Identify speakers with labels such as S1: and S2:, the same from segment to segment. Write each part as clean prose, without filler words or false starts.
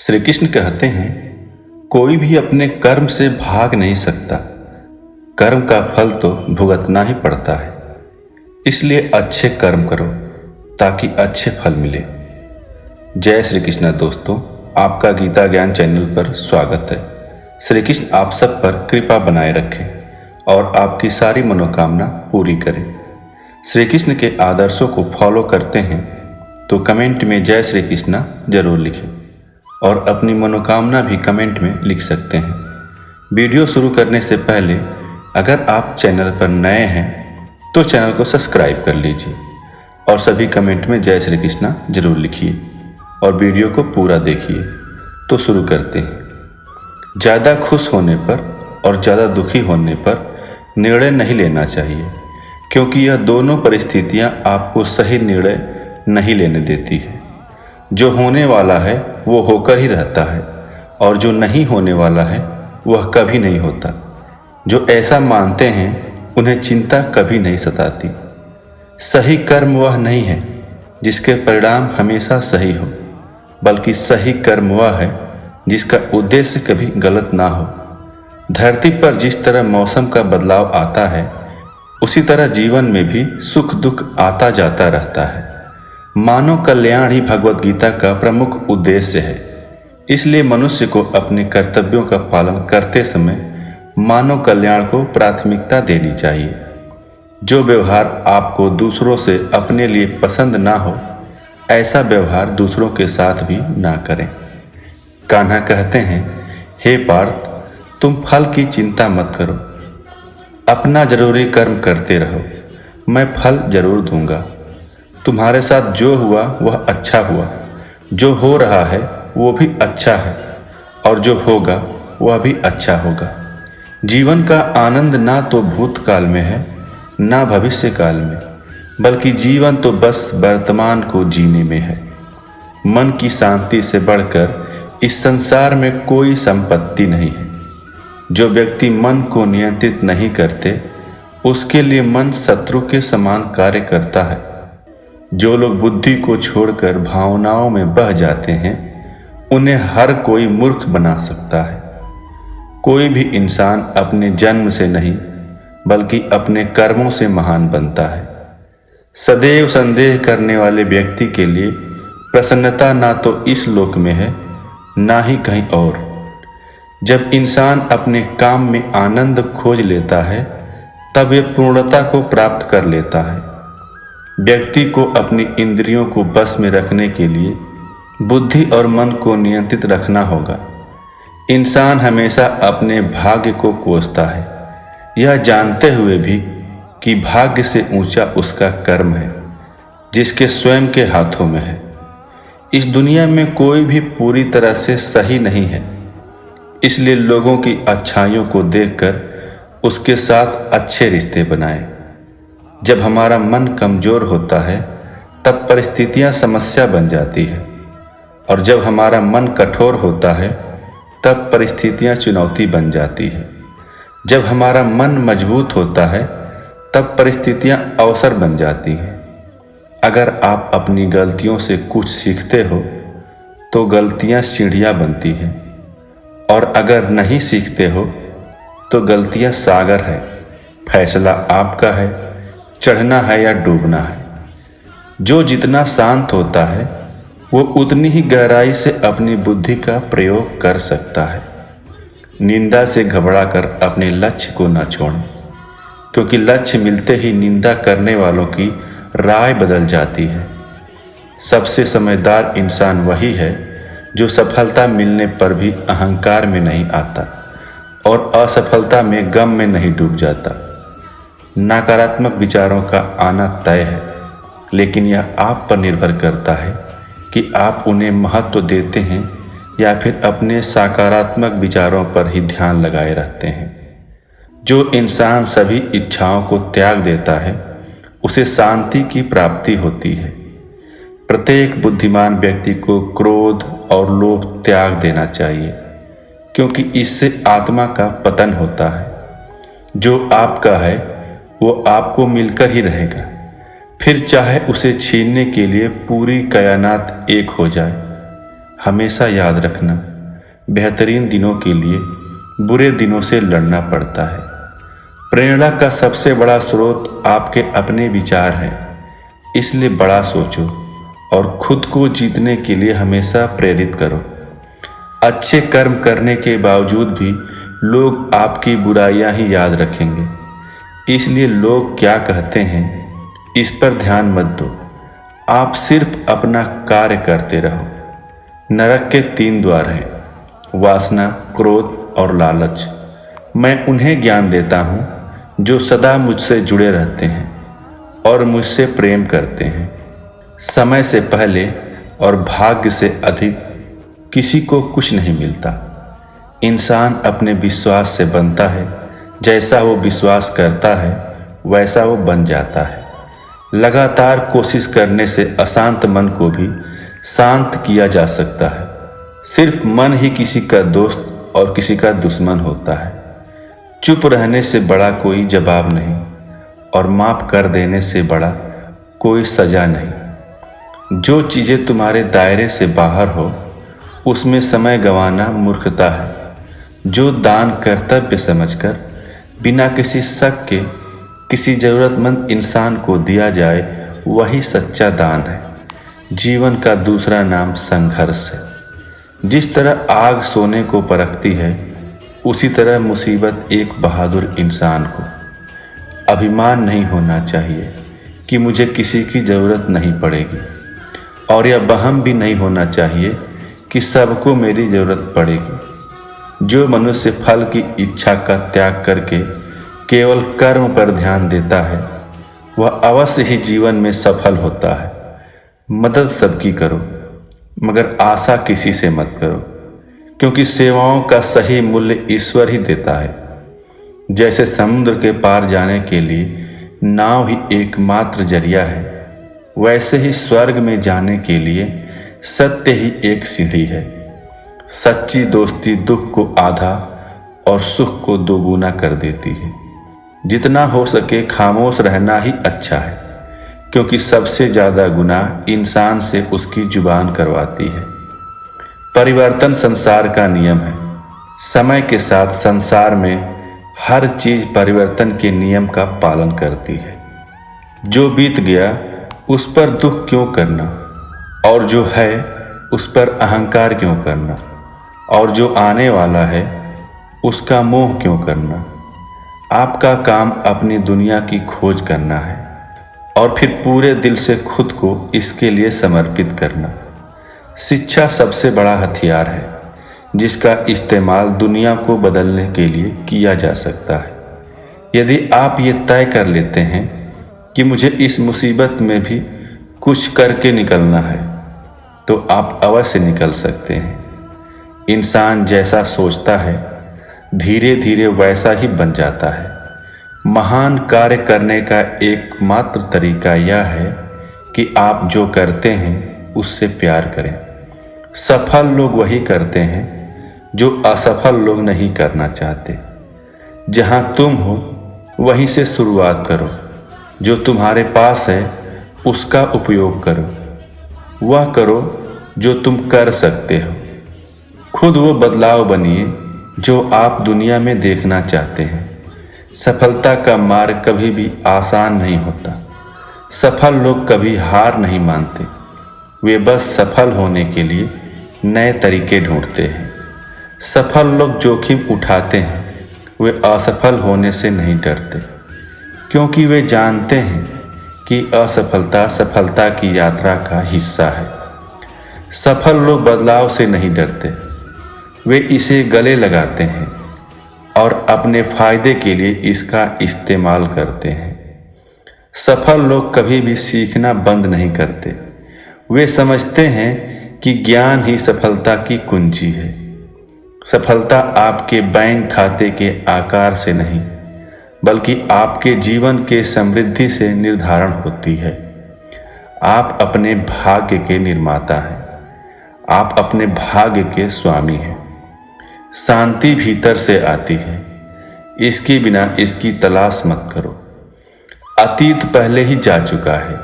S1: श्री कृष्ण कहते हैं, कोई भी अपने कर्म से भाग नहीं सकता। कर्म का फल तो भुगतना ही पड़ता है। इसलिए अच्छे कर्म करो ताकि अच्छे फल मिले। जय श्री कृष्ण दोस्तों, आपका गीता ज्ञान चैनल पर स्वागत है। श्री कृष्ण आप सब पर कृपा बनाए रखें और आपकी सारी मनोकामना पूरी करें। श्री कृष्ण के आदर्शों को फॉलो करते हैं तो कमेंट में जय श्री कृष्ण जरूर लिखें और अपनी मनोकामना भी कमेंट में लिख सकते हैं। वीडियो शुरू करने से पहले अगर आप चैनल पर नए हैं तो चैनल को सब्सक्राइब कर लीजिए और सभी कमेंट में जय श्री कृष्ण जरूर लिखिए और वीडियो को पूरा देखिए। तो शुरू करते हैं। ज़्यादा खुश होने पर और ज़्यादा दुखी होने पर निर्णय नहीं लेना चाहिए, क्योंकि यह दोनों परिस्थितियां आपको सही निर्णय नहीं लेने देती है। जो होने वाला है वो होकर ही रहता है और जो नहीं होने वाला है वह कभी नहीं होता। जो ऐसा मानते हैं उन्हें चिंता कभी नहीं सताती। सही कर्म वह नहीं है जिसके परिणाम हमेशा सही हो, बल्कि सही कर्म वह है जिसका उद्देश्य कभी गलत ना हो। धरती पर जिस तरह मौसम का बदलाव आता है, उसी तरह जीवन में भी सुख दुख आता जाता रहता है। मानव कल्याण ही भगवत गीता का प्रमुख उद्देश्य है। इसलिए मनुष्य को अपने कर्तव्यों का पालन करते समय मानव कल्याण को प्राथमिकता देनी चाहिए। जो व्यवहार आपको दूसरों से अपने लिए पसंद ना हो, ऐसा व्यवहार दूसरों के साथ भी ना करें। कान्हा कहते हैं, हे पार्थ, तुम फल की चिंता मत करो, अपना जरूरी कर्म करते रहो, मैं फल जरूर दूंगा। तुम्हारे साथ जो हुआ वह अच्छा हुआ, जो हो रहा है वो भी अच्छा है और जो होगा वह भी अच्छा होगा। जीवन का आनंद ना तो भूतकाल में है ना भविष्य काल में, बल्कि जीवन तो बस वर्तमान को जीने में है। मन की शांति से बढ़कर इस संसार में कोई संपत्ति नहीं है। जो व्यक्ति मन को नियंत्रित नहीं करते, उसके लिए मन शत्रु के समान कार्य करता है। जो लोग बुद्धि को छोड़कर भावनाओं में बह जाते हैं, उन्हें हर कोई मूर्ख बना सकता है। कोई भी इंसान अपने जन्म से नहीं, बल्कि अपने कर्मों से महान बनता है। सदैव संदेह करने वाले व्यक्ति के लिए प्रसन्नता ना तो इस लोक में है ना ही कहीं और। जब इंसान अपने काम में आनंद खोज लेता है, तब वह पूर्णता को प्राप्त कर लेता है। व्यक्ति को अपनी इंद्रियों को बस में रखने के लिए बुद्धि और मन को नियंत्रित रखना होगा। इंसान हमेशा अपने भाग्य को कोसता है, यह जानते हुए भी कि भाग्य से ऊंचा उसका कर्म है, जिसके स्वयं के हाथों में है। इस दुनिया में कोई भी पूरी तरह से सही नहीं है, इसलिए लोगों की अच्छाइयों को देखकर उसके साथ अच्छे रिश्ते बनाएं। जब हमारा मन कमज़ोर होता है, तब परिस्थितियां समस्या बन जाती है, और जब हमारा मन कठोर होता है, तब परिस्थितियां चुनौती बन जाती है। जब हमारा मन मजबूत होता है, तब परिस्थितियां अवसर बन जाती हैं। अगर आप अपनी गलतियों से कुछ सीखते हो तो गलतियां सीढ़ियां बनती हैं, और अगर नहीं सीखते हो तो गलतियां सागर है। फैसला आपका है, चढ़ना है या डूबना है। जो जितना शांत होता है, वो उतनी ही गहराई से अपनी बुद्धि का प्रयोग कर सकता है। निंदा से घबराकर अपने लक्ष्य को न छोड़ें, क्योंकि लक्ष्य मिलते ही निंदा करने वालों की राय बदल जाती है। सबसे समझदार इंसान वही है जो सफलता मिलने पर भी अहंकार में नहीं आता और असफलता में गम में नहीं डूब जाता। नकारात्मक विचारों का आना तय है, लेकिन यह आप पर निर्भर करता है कि आप उन्हें महत्व देते हैं या फिर अपने सकारात्मक विचारों पर ही ध्यान लगाए रहते हैं। जो इंसान सभी इच्छाओं को त्याग देता है, उसे शांति की प्राप्ति होती है। प्रत्येक बुद्धिमान व्यक्ति को क्रोध और लोभ त्याग देना चाहिए, क्योंकि इससे आत्मा का पतन होता है। जो आपका है वो आपको मिलकर ही रहेगा, फिर चाहे उसे छीनने के लिए पूरी कायनात एक हो जाए। हमेशा याद रखना, बेहतरीन दिनों के लिए बुरे दिनों से लड़ना पड़ता है। प्रेरणा का सबसे बड़ा स्रोत आपके अपने विचार हैं, इसलिए बड़ा सोचो और खुद को जीतने के लिए हमेशा प्रेरित करो। अच्छे कर्म करने के बावजूद भी लोग आपकी बुराइयां ही याद रखेंगे, इसलिए लोग क्या कहते हैं इस पर ध्यान मत दो। आप सिर्फ अपना कार्य करते रहो। नरक के 3 द्वार हैं, वासना, क्रोध और लालच। मैं उन्हें ज्ञान देता हूँ जो सदा मुझसे जुड़े रहते हैं और मुझसे प्रेम करते हैं। समय से पहले और भाग्य से अधिक किसी को कुछ नहीं मिलता। इंसान अपने विश्वास से बनता है, जैसा वो विश्वास करता है वैसा वो बन जाता है। लगातार कोशिश करने से अशांत मन को भी शांत किया जा सकता है। सिर्फ मन ही किसी का दोस्त और किसी का दुश्मन होता है। चुप रहने से बड़ा कोई जवाब नहीं और माफ़ कर देने से बड़ा कोई सज़ा नहीं। जो चीज़ें तुम्हारे दायरे से बाहर हो उसमें समय गंवाना मूर्खता है। जो दान कर्तव्य समझकर बिना किसी शक के किसी ज़रूरतमंद इंसान को दिया जाए वही सच्चा दान है। जीवन का दूसरा नाम संघर्ष है। जिस तरह आग सोने को परखती है, उसी तरह मुसीबत एक बहादुर इंसान को। अभिमान नहीं होना चाहिए कि मुझे किसी की ज़रूरत नहीं पड़ेगी, और यह वहम भी नहीं होना चाहिए कि सबको मेरी ज़रूरत पड़ेगी। जो मनुष्य फल की इच्छा का त्याग करके केवल कर्म पर ध्यान देता है, वह अवश्य ही जीवन में सफल होता है। मदद सबकी करो, मगर आशा किसी से मत करो, क्योंकि सेवाओं का सही मूल्य ईश्वर ही देता है। जैसे समुद्र के पार जाने के लिए नाव ही एकमात्र जरिया है, वैसे ही स्वर्ग में जाने के लिए सत्य ही एक सीढ़ी है। सच्ची दोस्ती दुख को आधा और सुख को दोगुना कर देती है। जितना हो सके खामोश रहना ही अच्छा है, क्योंकि सबसे ज़्यादा गुनाह इंसान से उसकी जुबान करवाती है। परिवर्तन संसार का नियम है। समय के साथ संसार में हर चीज़ परिवर्तन के नियम का पालन करती है। जो बीत गया उस पर दुख क्यों करना, और जो है उस पर अहंकार क्यों करना, और जो आने वाला है उसका मोह क्यों करना। आपका काम अपनी दुनिया की खोज करना है और फिर पूरे दिल से खुद को इसके लिए समर्पित करना। शिक्षा सबसे बड़ा हथियार है जिसका इस्तेमाल दुनिया को बदलने के लिए किया जा सकता है। यदि आप ये तय कर लेते हैं कि मुझे इस मुसीबत में भी कुछ करके निकलना है, तो आप अवश्य निकल सकते हैं। इंसान जैसा सोचता है धीरे धीरे वैसा ही बन जाता है। महान कार्य करने का एकमात्र तरीका यह है कि आप जो करते हैं उससे प्यार करें। सफल लोग वही करते हैं जो असफल लोग नहीं करना चाहते। जहां तुम हो वहीं से शुरुआत करो। जो तुम्हारे पास है उसका उपयोग करो। वह करो जो तुम कर सकते हो। खुद वो बदलाव बनिए जो आप दुनिया में देखना चाहते हैं। सफलता का मार्ग कभी भी आसान नहीं होता। सफल लोग कभी हार नहीं मानते, वे बस सफल होने के लिए नए तरीके ढूंढते हैं। सफल लोग जोखिम उठाते हैं, वे असफल होने से नहीं डरते, क्योंकि वे जानते हैं कि असफलता सफलता की यात्रा का हिस्सा है। सफल लोग बदलाव से नहीं डरते, वे इसे गले लगाते हैं और अपने फायदे के लिए इसका इस्तेमाल करते हैं। सफल लोग कभी भी सीखना बंद नहीं करते। वे समझते हैं कि ज्ञान ही सफलता की कुंजी है। सफलता आपके बैंक खाते के आकार से नहीं, बल्कि आपके जीवन के समृद्धि से निर्धारण होती है। आप अपने भाग्य के निर्माता हैं। आप अपने भाग्य के स्वामी हैं। शांति भीतर से आती है, इसके बिना इसकी तलाश मत करो। अतीत पहले ही जा चुका है,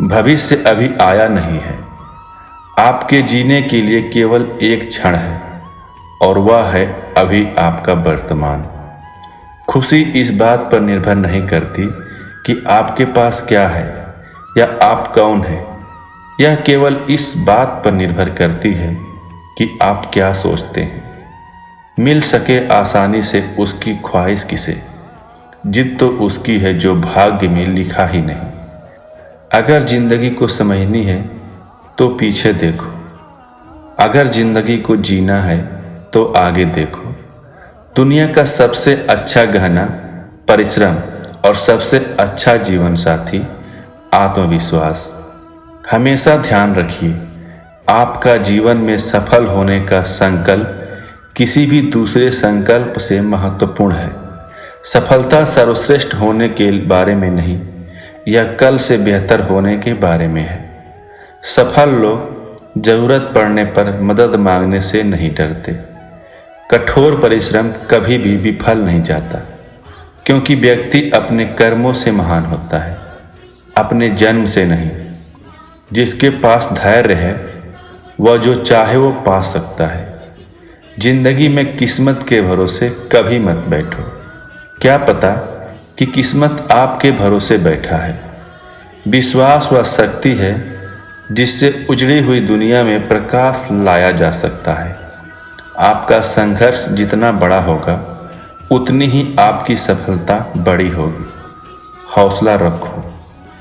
S1: भविष्य अभी आया नहीं है। आपके जीने के लिए केवल एक क्षण है और वह है अभी आपका वर्तमान। खुशी इस बात पर निर्भर नहीं करती कि आपके पास क्या है या आप कौन हैं। यह केवल इस बात पर निर्भर करती है कि आप क्या सोचते हैं। मिल सके आसानी से उसकी ख्वाहिश किसे, जिद तो उसकी है जो भाग्य में लिखा ही नहीं। अगर जिंदगी को समझनी है तो पीछे देखो, अगर जिंदगी को जीना है तो आगे देखो। दुनिया का सबसे अच्छा गहना परिश्रम और सबसे अच्छा जीवन साथी आत्मविश्वास। हमेशा ध्यान रखिए, आपका जीवन में सफल होने का संकल्प किसी भी दूसरे संकल्प से महत्वपूर्ण है। सफलता सर्वश्रेष्ठ होने के बारे में नहीं, यह कल से बेहतर होने के बारे में है। सफल लोग जरूरत पड़ने पर मदद मांगने से नहीं डरते। कठोर परिश्रम कभी भी विफल नहीं जाता, क्योंकि व्यक्ति अपने कर्मों से महान होता है, अपने जन्म से नहीं। जिसके पास धैर्य है वह जो चाहे वो पा सकता है। जिंदगी में किस्मत के भरोसे कभी मत बैठो, क्या पता कि किस्मत आपके भरोसे बैठा है। विश्वास वह शक्ति है जिससे उजड़ी हुई दुनिया में प्रकाश लाया जा सकता है। आपका संघर्ष जितना बड़ा होगा उतनी ही आपकी सफलता बड़ी होगी। हौसला रखो,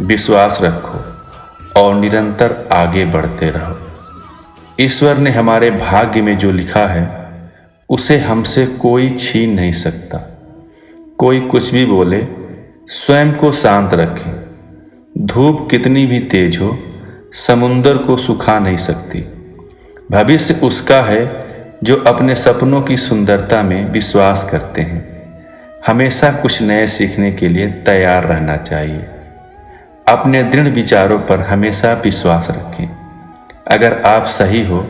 S1: विश्वास रखो और निरंतर आगे बढ़ते रहो। ईश्वर ने हमारे भाग्य में जो लिखा है उसे हमसे कोई छीन नहीं सकता। कोई कुछ भी बोले, स्वयं को शांत रखें। धूप कितनी भी तेज हो समुंदर को सुखा नहीं सकती। भविष्य उसका है जो अपने सपनों की सुंदरता में विश्वास करते हैं। हमेशा कुछ नए सीखने के लिए तैयार रहना चाहिए। अपने दृढ़ विचारों पर हमेशा विश्वास रखें। अगर आप सही हो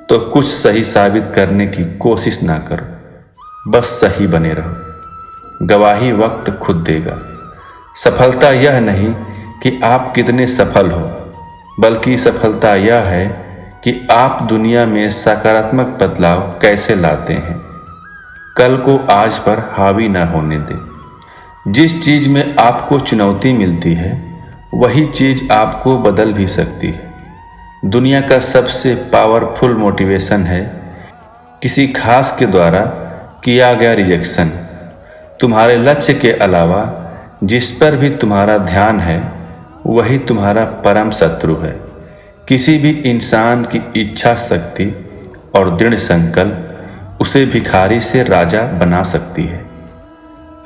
S1: तो कुछ सही साबित करने की कोशिश ना करो, बस सही बने रहो। गवाही वक्त खुद देगा। सफलता यह नहीं कि आप कितने सफल हो, बल्कि सफलता यह है कि आप दुनिया में सकारात्मक बदलाव कैसे लाते हैं। कल को आज पर हावी न होने दें। जिस चीज़ में आपको चुनौती मिलती है वही चीज़ आपको बदल भी सकती है। दुनिया का सबसे पावरफुल मोटिवेशन है किसी खास के द्वारा किया गया रिजेक्शन। तुम्हारे लक्ष्य के अलावा जिस पर भी तुम्हारा ध्यान है वही तुम्हारा परम शत्रु है। किसी भी इंसान की इच्छा शक्ति और दृढ़ संकल्प उसे भिखारी से राजा बना सकती है।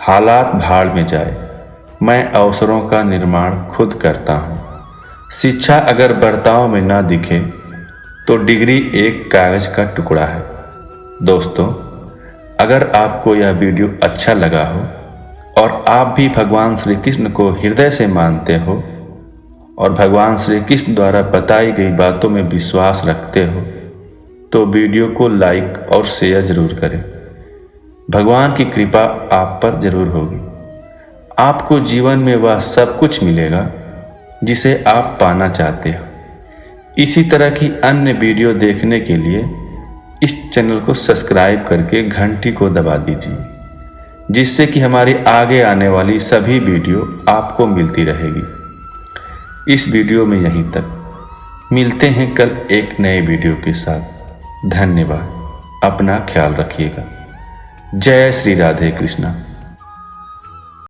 S1: हालात भाड़ में जाए, मैं अवसरों का निर्माण खुद करता हूँ। शिक्षा अगर बर्ताव में ना दिखे तो डिग्री एक कागज का टुकड़ा है। दोस्तों, अगर आपको यह वीडियो अच्छा लगा हो और आप भी भगवान श्री कृष्ण को हृदय से मानते हो और भगवान श्री कृष्ण द्वारा बताई गई बातों में विश्वास रखते हो तो वीडियो को लाइक और शेयर जरूर करें। भगवान की कृपा आप पर जरूर होगी। आपको जीवन में वह सब कुछ मिलेगा जिसे आप पाना चाहते हो। इसी तरह की अन्य वीडियो देखने के लिए इस चैनल को सब्सक्राइब करके घंटी को दबा दीजिए, जिससे कि हमारी आगे आने वाली सभी वीडियो आपको मिलती रहेगी। इस वीडियो में यहीं तक। मिलते हैं कल एक नए वीडियो के साथ। धन्यवाद। अपना ख्याल रखिएगा। जय श्री राधे कृष्णा।